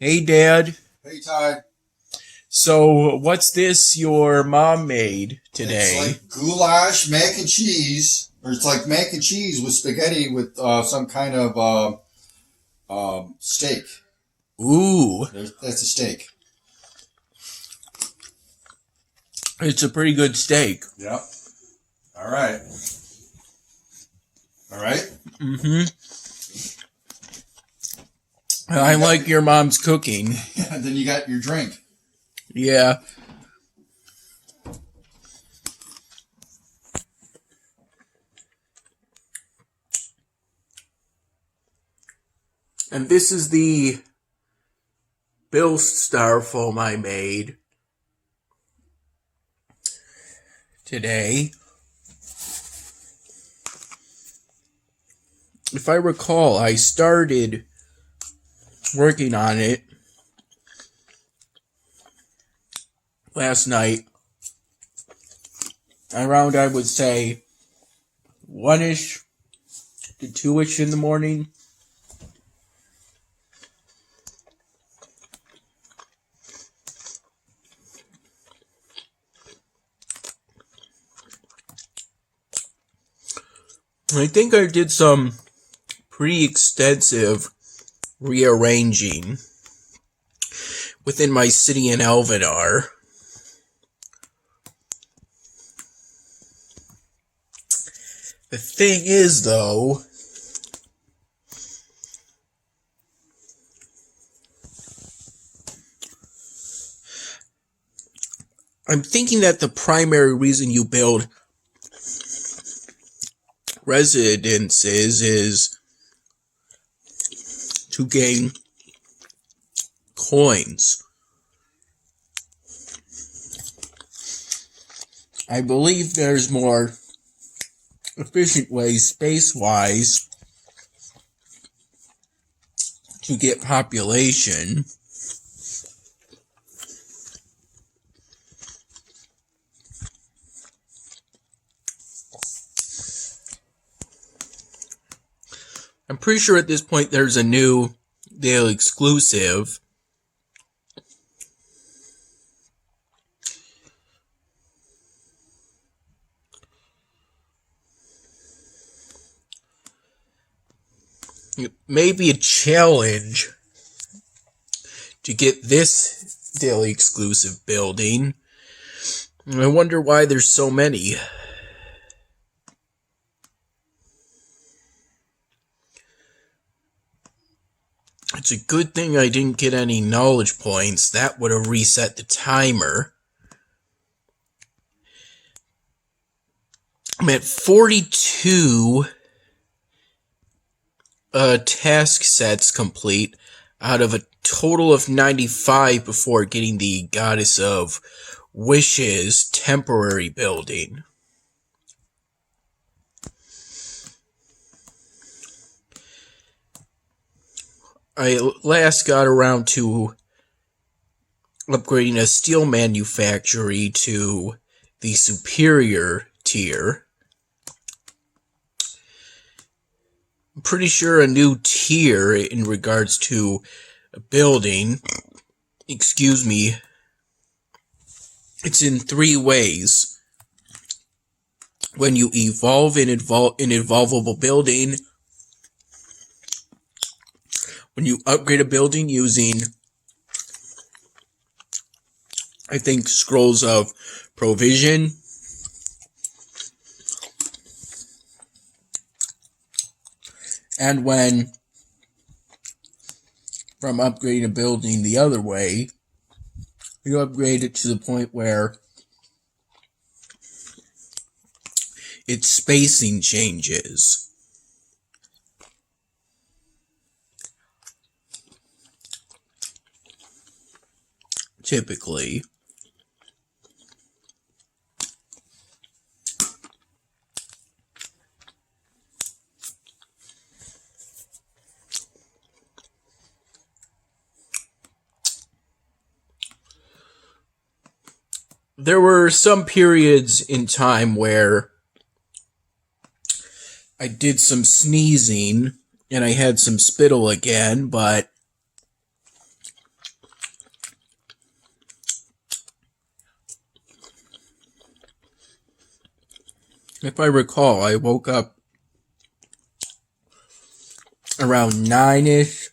Hey, Dad. Hey Ty, So, what's this your mom made it's today? like goulash mac and cheese, or it's like mac and cheese with spaghetti with some kind of steak. Ooh, That's a steak. it's a pretty good steak. Yep. All right. All right. Mm-hmm. Then I you got like your your mom's cooking. then you got your drink. Yeah. And this is the Bill Styrofoam I made today. If I recall, I started working on it last night around, I would say, 1-ish to 2-ish in the morning. I think I did some pretty extensive rearranging within my city in Elvidar. The thing is, though, I'm thinking that the primary reason you build residences is to gain coins. I believe there's more efficient ways, space-wise, to get population. I'm pretty sure at this point there's a new daily exclusive. It may be a challenge to get this daily exclusive building. I wonder why there's so many. It's a good thing I didn't get any knowledge points. That would have reset the timer. I'm at 42 task sets complete out of a total of 95 before getting the Goddess of Wishes temporary building. I last got around to upgrading a steel manufactory to the superior tier. I'm pretty sure a new tier in regards to a building, excuse me, it's in 3 ways. When you evolve an evolvable building, when you upgrade a building using, I think, Scrolls of Provision, and when, from upgrading a building the other way, you upgrade it to the point where its spacing changes. Typically. There were some periods in time where I did some sneezing and I had some spittle again, but if I recall, I woke up around 9ish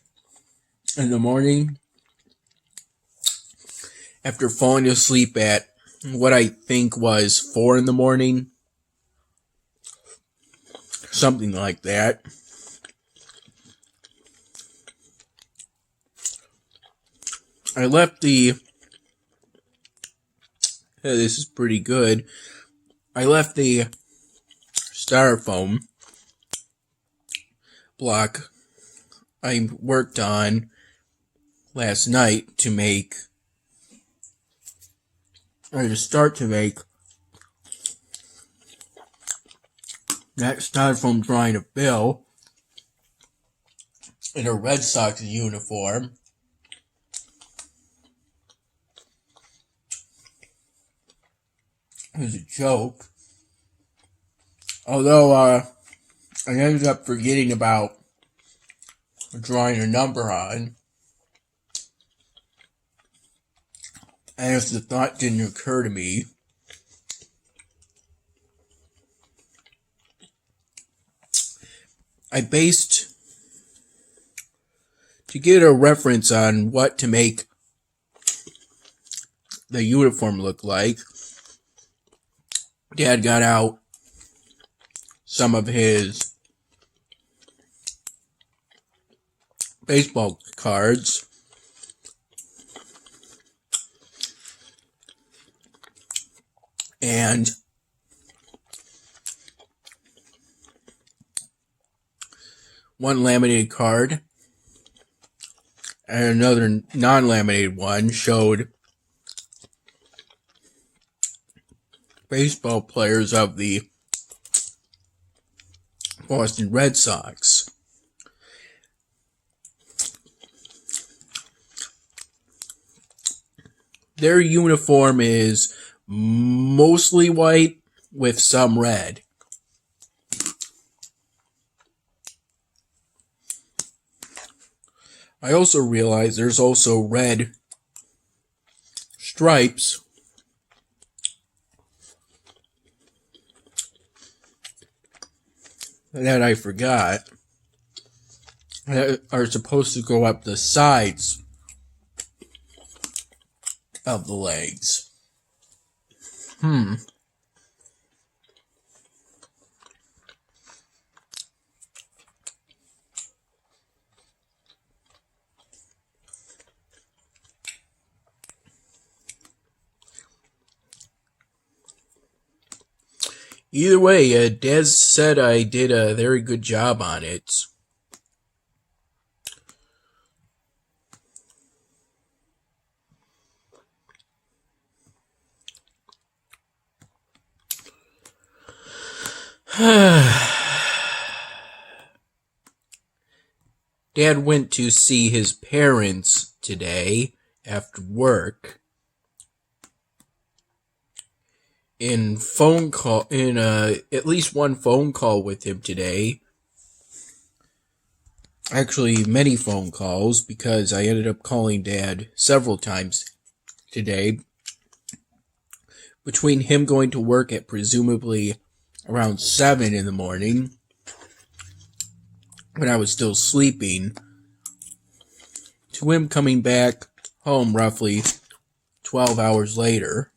in the morning after falling asleep at what I think was 4 in the morning. Something like that. I left the... this is pretty good. I left the styrofoam block I worked on last night to make, or to start to make, that styrofoam drawing of Bill in a Red Sox uniform. It was a joke. Although, I ended up forgetting about drawing a number on. As the thought didn't occur to me. I based, to get a reference on what to make the uniform look like, Dad got out some of his baseball cards and one laminated card and another non-laminated one showed baseball players of the Boston Red Sox. Their uniform is mostly white with some red. I also realize there's also red stripes that I forgot that are supposed to go up the sides of the legs. Either way, Des said I did a very good job on it. Dad went to see his parents today after work. In at least one phone call with him today. Actually, many phone calls, because I ended up calling Dad several times today. Between him going to work at presumably around 7 in the morning, when I was still sleeping, to him coming back home roughly 12 hours later.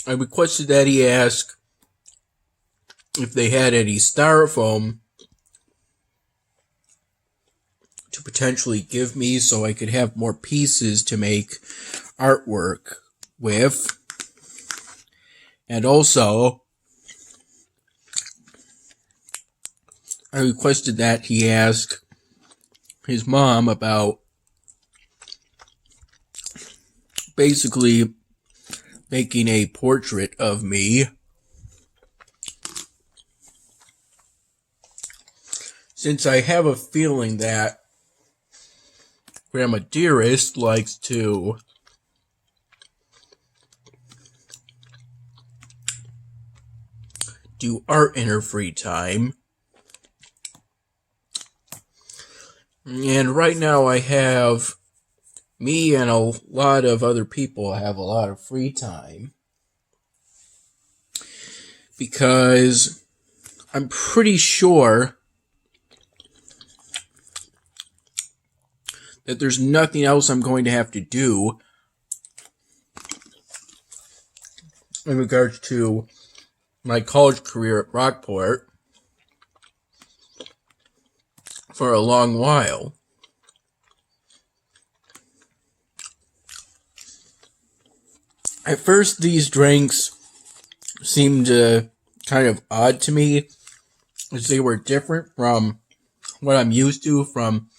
I requested that he ask if they had any styrofoam to potentially give me so I could have more pieces to make artwork with. And also, I requested that he ask his mom about basically making a portrait of me, since I have a feeling that Grandma Dearest likes to do art in her free time. And right now me and a lot of other people have a lot of free time. Because I'm pretty sure that there's nothing else I'm going to have to do in regards to my college career at Rockport for a long while. At first, these drinks seemed kind of odd to me, as they were different from what I'm used to from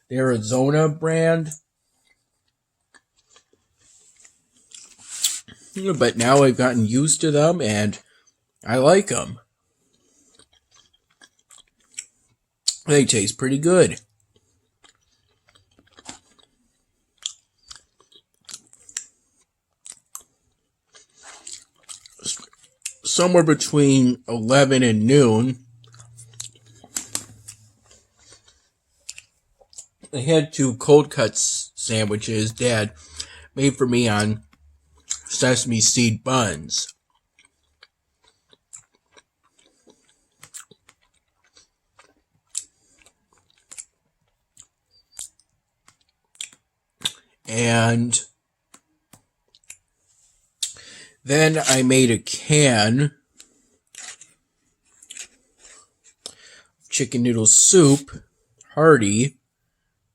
the Arizona brand. But now I've gotten used to them, and I like them. They taste pretty good. Somewhere between 11 and noon, I had 2 cold cuts sandwiches Dad made for me on sesame seed buns. And then I made a can of chicken noodle soup, hearty,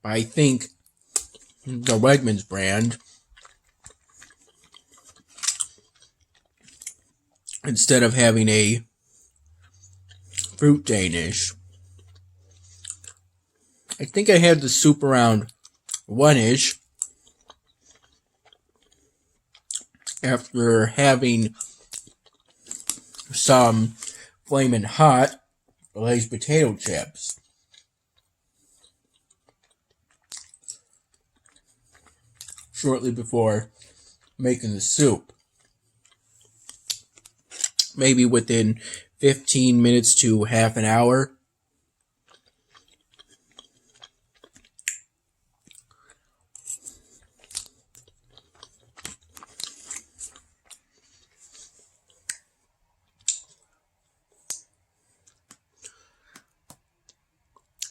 by I think the Wegmans brand, instead of having a fruit Danish. I think I had the soup around 1-ish. After having some flaming hot Lay's potato chips. Shortly before making the soup. Maybe within 15 minutes to half an hour.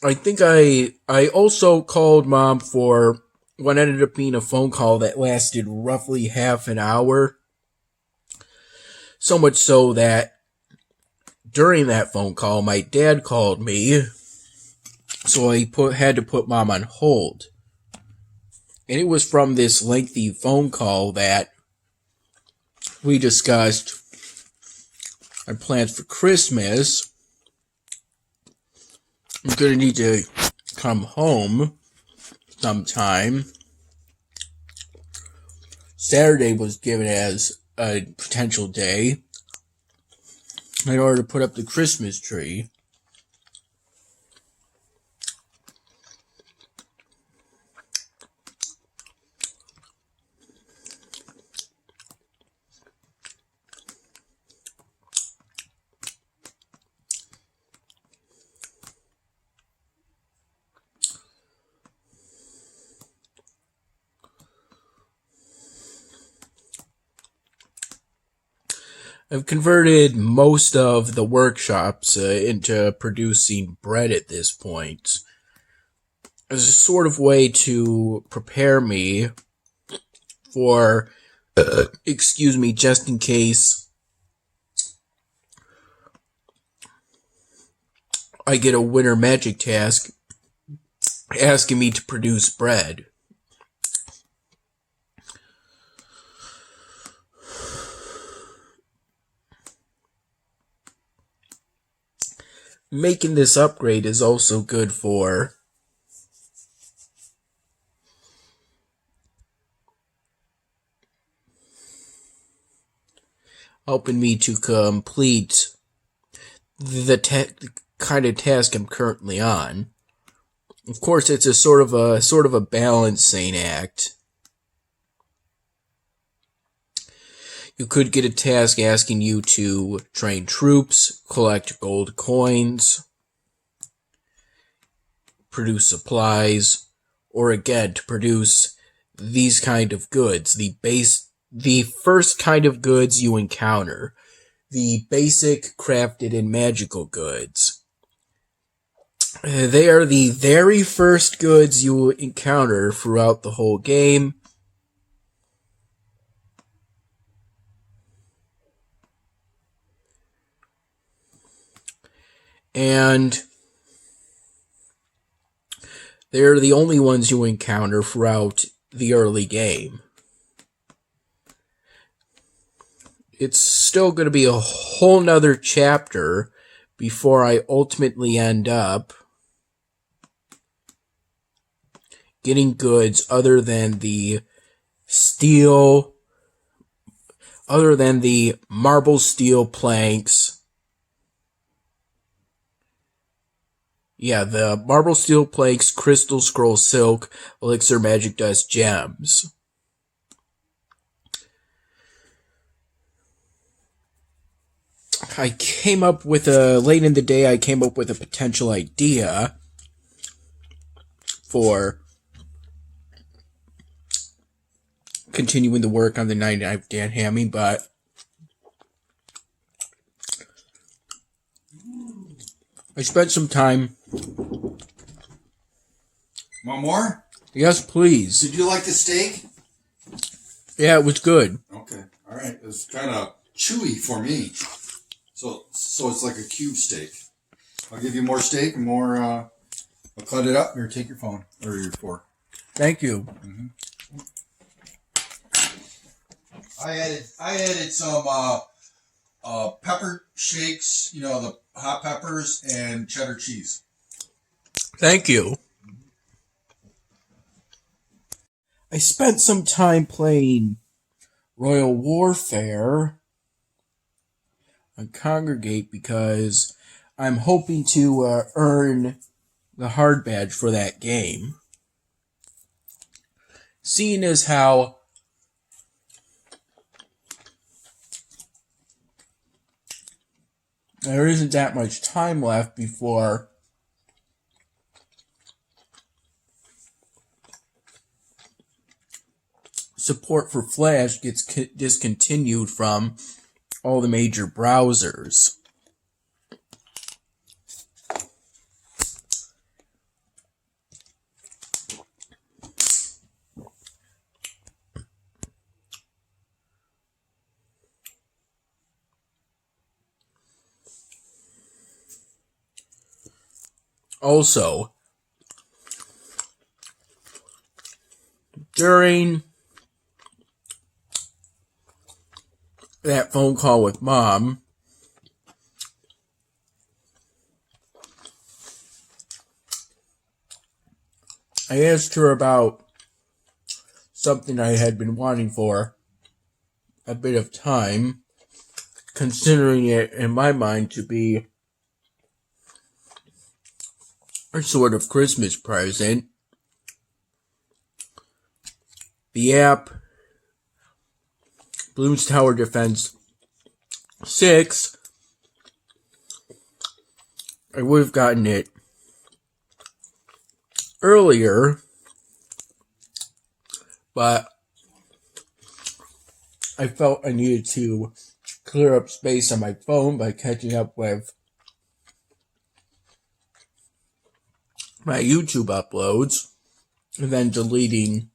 I think I also called Mom for what ended up being a phone call that lasted roughly half an hour. So much so that during that phone call, my dad called me. So I had to put Mom on hold. And it was from this lengthy phone call that we discussed our plans for Christmas. I'm going to need to come home sometime. Saturday was given as a potential day in order to put up the Christmas tree. I've converted most of the workshops into producing bread at this point. As a sort of way to prepare me for, just in case I get a winter magic task asking me to produce bread. Making this upgrade is also good for helping me to complete the kind of task I'm currently on. Of course, it's a sort of a balancing act. You could get a task asking you to train troops, collect gold coins, produce supplies, or again, to produce these kind of goods. The first kind of goods you encounter. The basic crafted and magical goods. They are the very first goods you encounter throughout the whole game. And they're the only ones you encounter throughout the early game. It's still going to be a whole nother chapter before I ultimately end up getting goods other than the marble steel planks. Yeah, the marble steel planks, crystal scroll silk, elixir magic dust gems. Late in the day, I came up with a potential idea for continuing the work on the 99th Dan Hammy, but I spent some time. Want more? Yes, please. Did you like the steak? Yeah, it was good. Okay. All right. It was kind of chewy for me. So it's like a cube steak. I'll give you more steak and more. I'll cut it up. Here, take your phone or your fork. Thank you. Mm-hmm. I added some pepper shakes. You know, the hot peppers and cheddar cheese. Thank you. I spent some time playing Royal Warfare on Congregate because I'm hoping to earn the hard badge for that game. Seeing as how there isn't that much time left before support for Flash gets discontinued from all the major browsers. Also, during that phone call with Mom, I asked her about something I had been wanting for a bit of time, considering it in my mind to be a sort of Christmas present. The app Bloons Tower Defense 6, I would have gotten it earlier, but I felt I needed to clear up space on my phone by catching up with my YouTube uploads and then deleting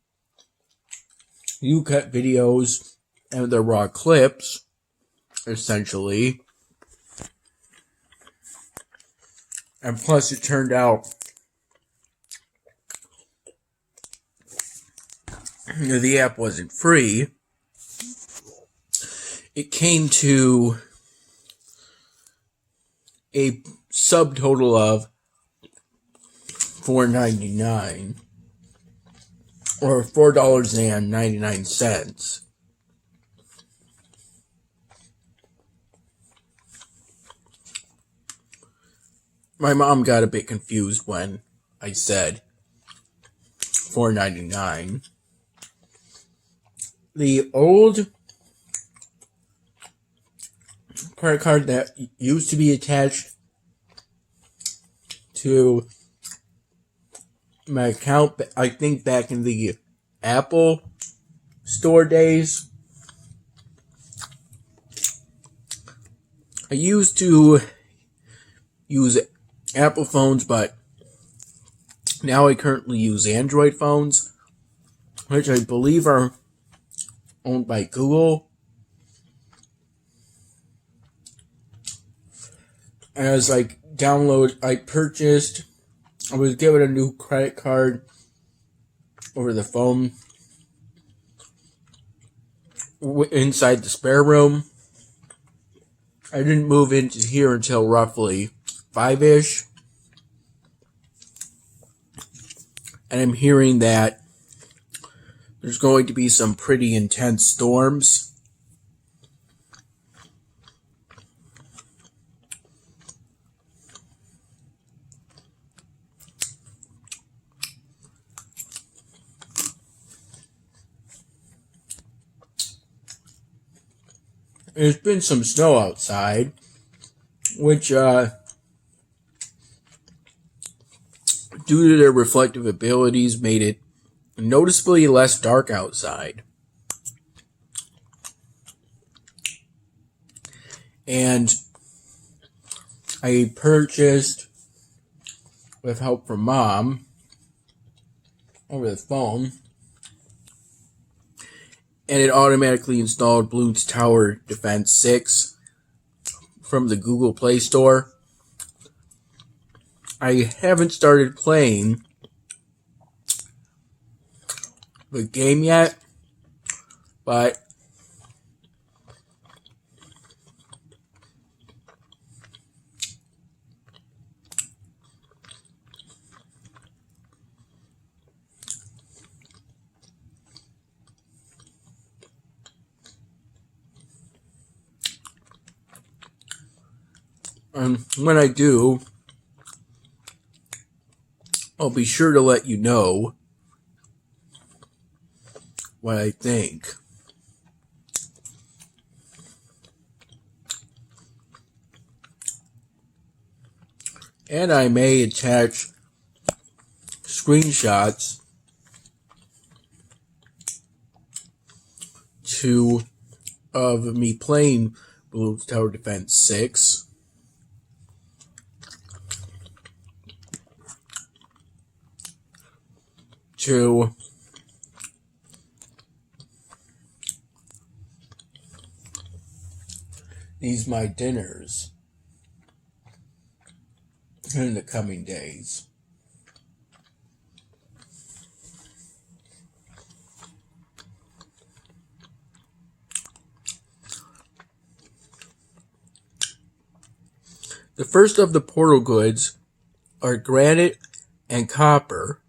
U-Cut videos and the raw clips, essentially. And plus it turned out the app wasn't free. It came to a subtotal of $4.99 or $4.99. My mom got a bit confused when I said $4.99. The old credit card that used to be attached to my account, I think back in the Apple Store days. I used to use Apple phones, but now I currently use Android phones, which I believe are owned by Google. As I purchased, I was given a new credit card over the phone inside the spare room. I didn't move into here until roughly 5-ish. And I'm hearing that there's going to be some pretty intense storms. There's been some snow outside, which, due to their reflective abilities, made it noticeably less dark outside. And I purchased, with help from Mom, over the phone, and it automatically installed Bloons Tower Defense 6 from the Google Play Store. I haven't started playing the game yet, but when I do, I'll be sure to let you know what I think. And I may attach screenshots of me playing Bloons Tower Defense 6. To these my dinners in the coming days. The first of the portal goods are granite and copper.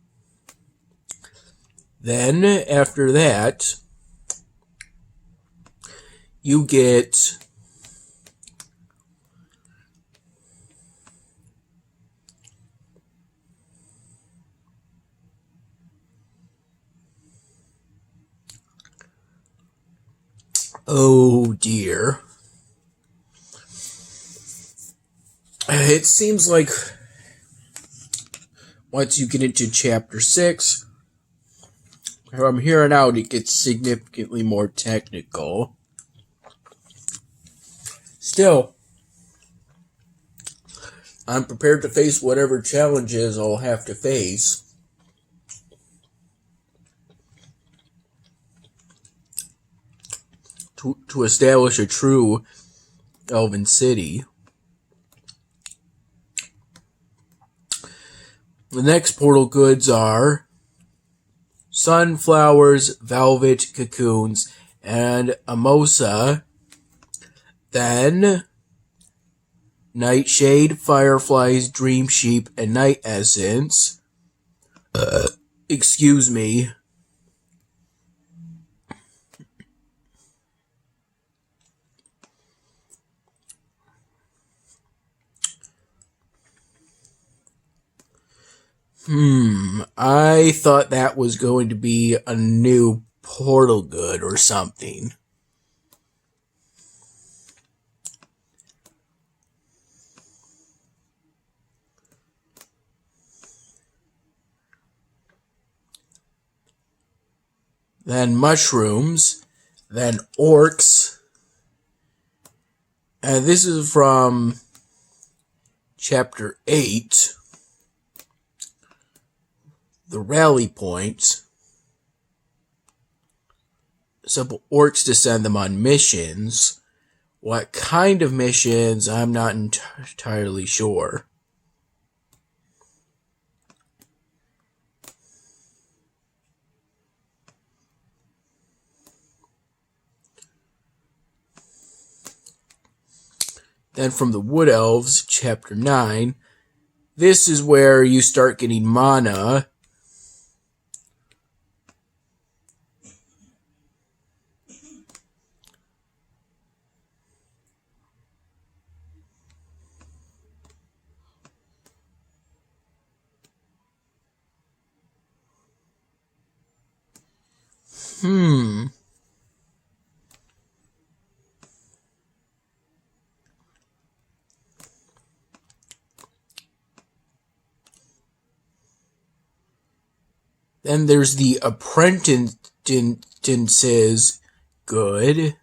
Then, after that, you get oh dear. It seems like once you get into chapter 6, from here on out, it gets significantly more technical. Still, I'm prepared to face whatever challenges I'll have to face. To establish a true Elven city. The next portal goods are sunflowers, velvet cocoons, and Amosa. Then nightshade, fireflies, dream sheep, and night essence. Excuse me. I thought that was going to be a new portal good or something. then mushrooms, then orcs. And this is from chapter 8, the rally point. Simple orcs to send them on missions. What kind of missions, I'm not entirely sure. Then from the Wood Elves, chapter 9, this is where you start getting mana. Then there's the apprentices. Good.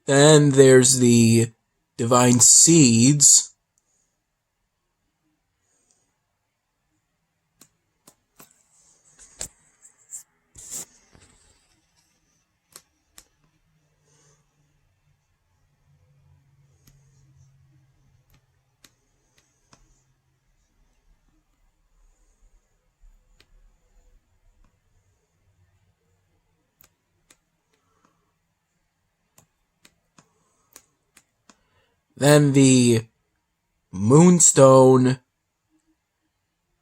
Then there's the divine seeds. Then the Moonstone,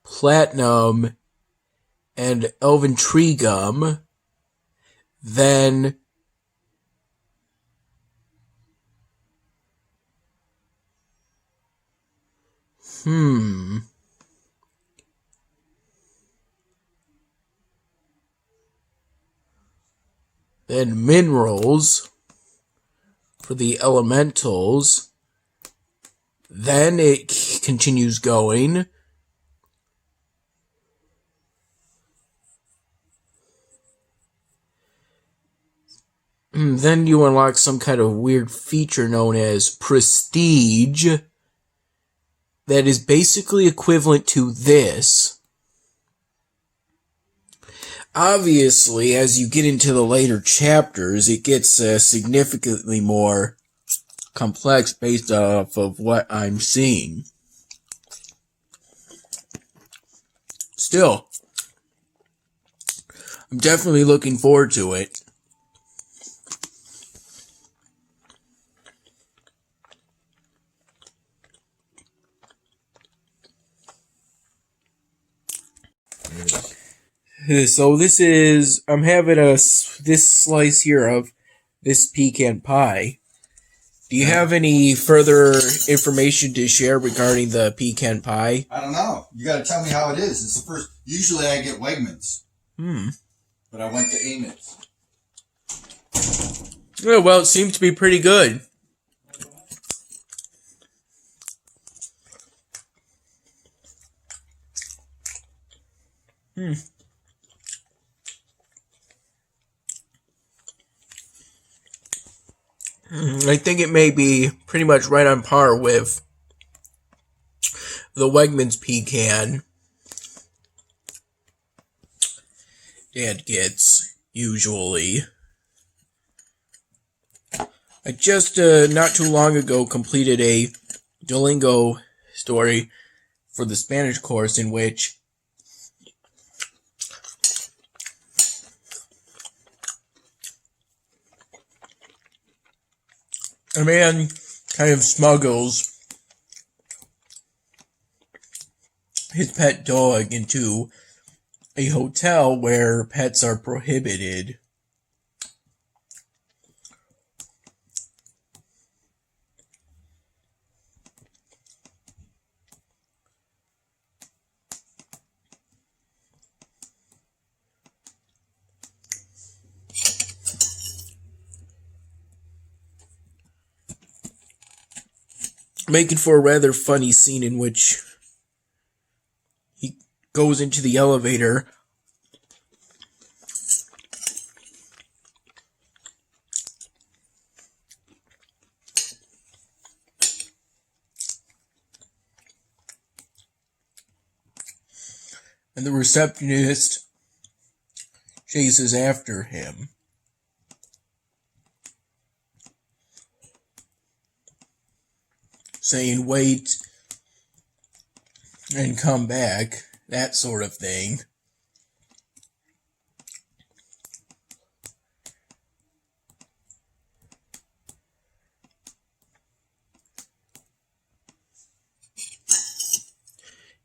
Platinum, and Elven Tree Gum. Then then minerals for the elementals. Then it continues going. Then you unlock some kind of weird feature known as Prestige. That is basically equivalent to this. Obviously, as you get into the later chapters, it gets significantly more complex based off of what I'm seeing. Still, I'm definitely looking forward to it. So I'm having this slice here of this pecan pie. Do you have any further information to share regarding the pecan pie? I don't know. You got to tell me how it is. It's the first. Usually I get Wegmans. But I went to Amos. Yeah, well, it seems to be pretty good. I think it may be pretty much right on par with the Wegmans pecan Dad gets, usually. I just, not too long ago, completed a Duolingo story for the Spanish course in which a man kind of smuggles his pet dog into a hotel where pets are prohibited. making for a rather funny scene in which he goes into the elevator and the receptionist chases after him. Saying, wait and come back, that sort of thing.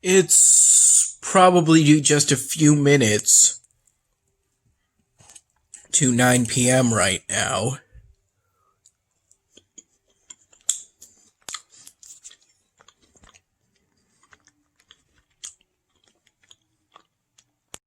It's probably just a few minutes to 9 p.m. right now.